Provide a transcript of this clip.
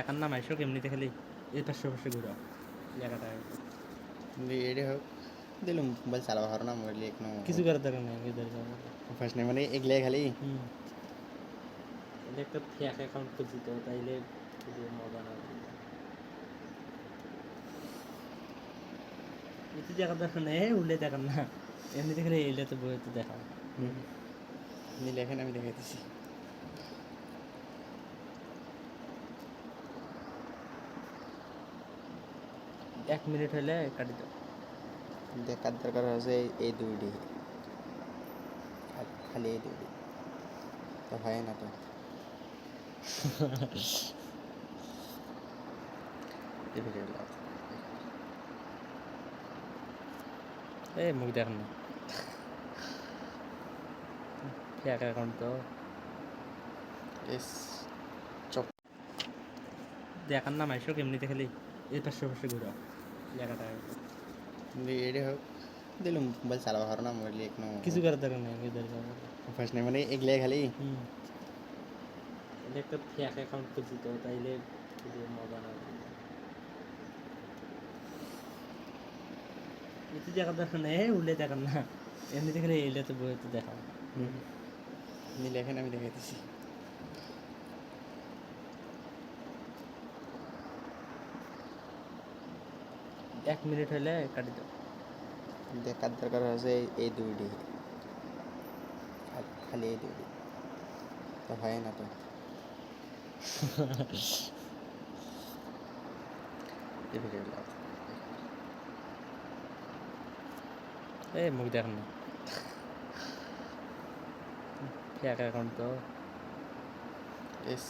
দেখার নাম আইসো কেমনিতে খালি এই পাশে পাশে ঘুরো জায়গাটা এডি হোক দিলুম মোবাইল চালাবা পারো না মোবাইল একনো কিছু করার দরকার নেই আমি দরকার ফার্স্ট নেই মানে এগলে খালি এটা একটা ফেক অ্যাকাউন্ট খুলছি তো তাইলে খুবই মজা না এতে দেখার দরকার নেই উল্লে দেখার না এমনিতে খালি এইটাতে বইতে দেখা নীল এখানে আমি দেখাইতেছি 1 মিনিট হলে কাটি দাও দেখার দরকার হচ্ছে এই দুইটি খালি এই দুইটি তো হয় না তো এই ভিডিওটা এই মুখ দেখার না ফেক অ্যাকাউন্ট তো এস দেখার নাম আইসো কেমনিতে খালি এই পাশে পাশে ঘুরো জায়গাটা এডি হোক দিলুম মোবাইল চালাবা পারো না মোবাইল একনো কিছু করার দরকার নেই আমি দরকার ফার্স্ট নেই মানে এগলে খালি এটা একটা ফেক অ্যাকাউন্ট খুলছি তো তাইলে খুবই মজা না এতে দেখার দরকার নেই উল্লে দেখার না এমনিতে খালি এইটাতে বইতে দেখা নীল এখানে আমি দেখাইতেছি 1 মিনিট হলে কাটি দাও দেখার দরকার হচ্ছে এই দুইটি খালি এই দুইটি তো হয় না তো এই ভিডিওটা এই মুখ দেখার না ফেক অ্যাকাউন্ট তো এস